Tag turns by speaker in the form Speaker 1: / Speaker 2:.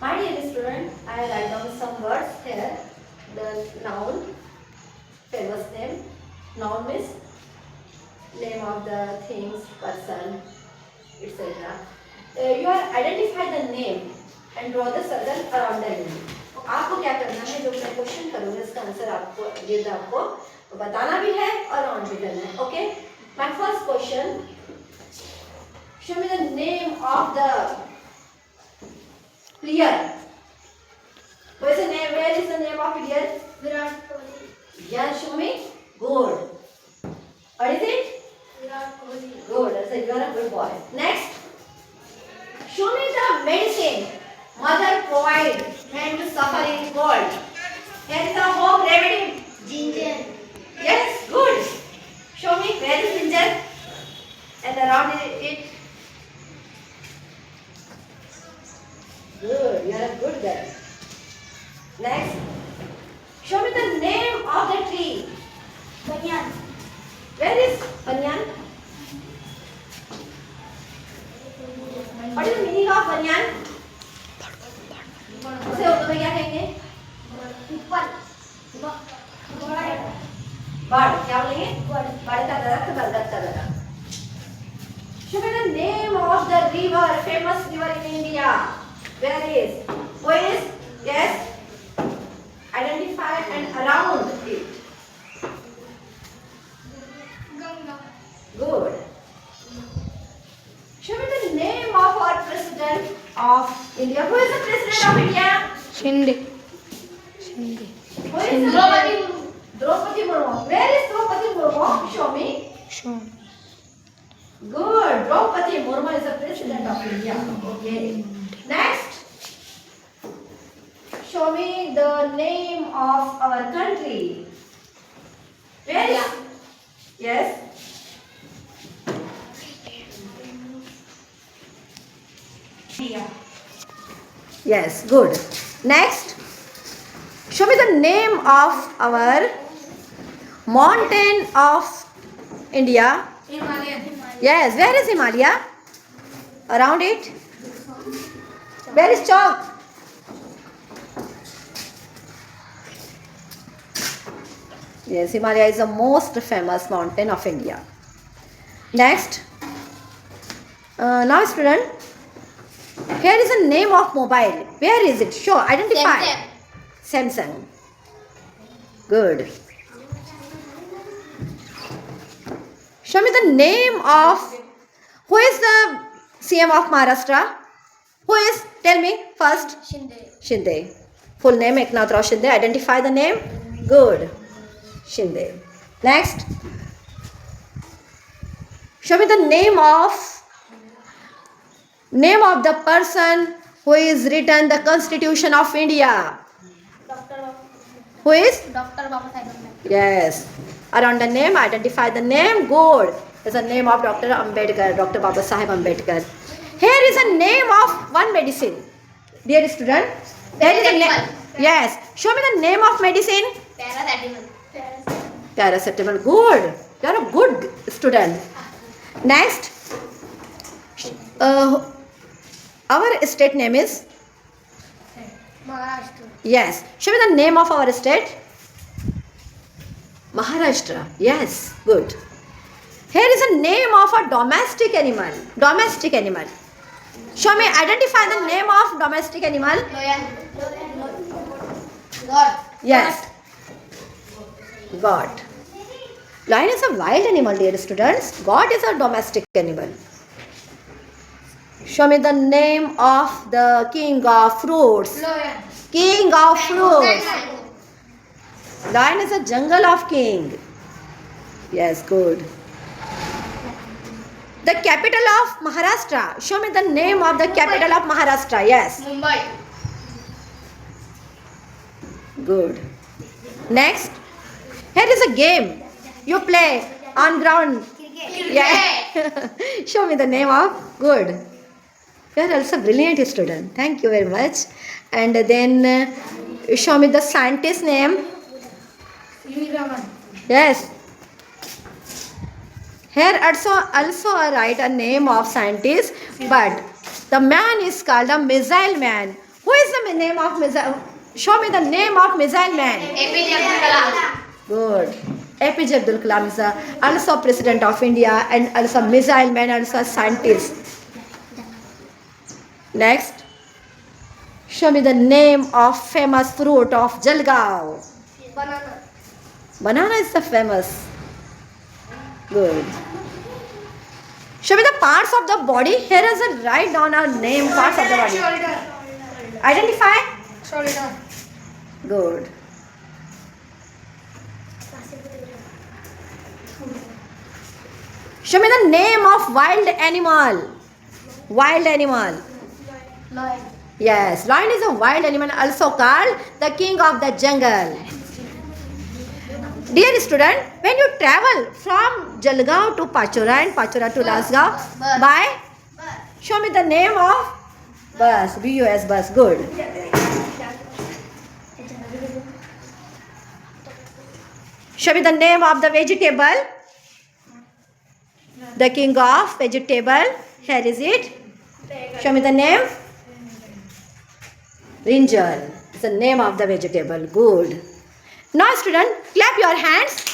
Speaker 1: My dear student, I write down some words here. The noun, famous name. Noun means name of the things, person, etc. You are identify the name and draw the circle around the name. तो आपको क्या करना है, जो मैं question करूँगी इसका answer आपको ये आपको बताना भी है और राउंड भी करना है. Okay. My first question. Show me the name of the player. What is the name? Where is the name of player?
Speaker 2: Virat Kohli.
Speaker 1: Yeah, show me. Good. What is it?
Speaker 2: Virat Kohli.
Speaker 1: Good. So you are a good boy. Next. Show me the medicine mother provide when you suffer in cold. Here is the home remedy.
Speaker 2: Ginger.
Speaker 1: Yes, good. Show me where is ginger and around it. Good. You are a good girl. Next. Show me the name of the tree.
Speaker 2: Banyan.
Speaker 1: Where is banyan? What is the meaning of banyan? उसे उर्दू में क्या कहेंगे?
Speaker 2: Pipal.
Speaker 1: बड़. क्या बोलेंगे? बड़ का दरख्त, बरगद का दरख्त. Show me the name of the river, famous river in India. Where is? Who is? Yes. Identify and around it.
Speaker 2: Ganga.
Speaker 1: Good. Show me the name of our president of India. Who is the president of India?
Speaker 3: Shinde. Shinde.
Speaker 1: Who is the
Speaker 2: Draupadi Murmu.
Speaker 1: Draupadi Murmu. Where is Draupadi Murmu? Show me.
Speaker 3: Show.
Speaker 1: Good. Draupadi Murmu is the president of India. Okay. Next. Show me the name of our country. Where is? Yes.
Speaker 2: India.
Speaker 1: Yes, good. Next, show me the name of our mountain of India.
Speaker 2: Himalayan.
Speaker 1: Yes, where is Himalaya? Around it? Where is chalk? Yes, Himalaya is the most famous mountain of India. Next, now student, here is a name of mobile. Where is it? Show, identify. Samsung. Good. Show me the name of, who is the CM of Maharashtra? Who is? Tell me first.
Speaker 2: Shinde.
Speaker 1: Shinde. Full name Eknath Rao Shinde. Identify the name. Good. Shinde. Next. Show me the name of the person who is written the Constitution of India. Who is?
Speaker 2: Dr. Baba Saheb Ambedkar.
Speaker 1: Yes. Around the name, identify the name. Good. Is the name of Dr. Ambedkar, Dr. Baba Saheb Ambedkar. Here is a name of one medicine. Dear student, there is a name. Yes. Show me the name of medicine.
Speaker 2: Paracetamol.
Speaker 1: Paracetamol. Good. You are a good student. Next. Our state name is?
Speaker 2: Maharashtra.
Speaker 1: Yes. Show me the name of our state. Maharashtra. Yes. Good. Here is a name of a domestic animal. Domestic animal. Show me, identify the name of domestic animal.
Speaker 2: Loyan. God.
Speaker 1: Yes. Goat. Lion is a wild animal, dear students. Goat is a domestic animal. Show me the name of the king of fruits.
Speaker 2: Loyan.
Speaker 1: King of fruits. Lion is a jungle of king. Yes, good. The capital of Maharashtra. Show me the name of the capital of Maharashtra. Yes.
Speaker 2: Mumbai.
Speaker 1: Good. Next. Here is a game. You play on ground.
Speaker 2: Cricket.
Speaker 1: Yeah. Show me the name of. Good. You are also brilliant student. Thank you very much. And then show me the scientist name.
Speaker 2: C.V. Raman.
Speaker 1: Yes. Here also write a name of scientist, but The man is called a missile man. Who is the name of missile? Show me the name of missile man.
Speaker 2: APJ Abdul Kalam.
Speaker 1: Good. APJ Abdul Kalam is also president of India and also missile man, also a scientist. Next. Show me the name of famous fruit of Jalgaon.
Speaker 2: Banana.
Speaker 1: Banana is the famous. Good. Show me the parts of the body. Here is a write down our name parts of the body.
Speaker 2: Shoulder.
Speaker 1: Identify.
Speaker 2: Shoulder.
Speaker 1: Good. Show me the name of wild animal. Wild animal.
Speaker 2: Lion.
Speaker 1: Yes, lion is a wild animal also called the king of the jungle. Dear student, when you travel from Jalgaon to Pachora and Pachora to Lasgaon,
Speaker 2: Bus.
Speaker 1: by show me the name of bus. BUS bus. Good. Show me the name of the vegetable. The king of vegetable. Here is it. Show me the name. Brinjal. It's the name of the vegetable. Good. Now student, clap your hands.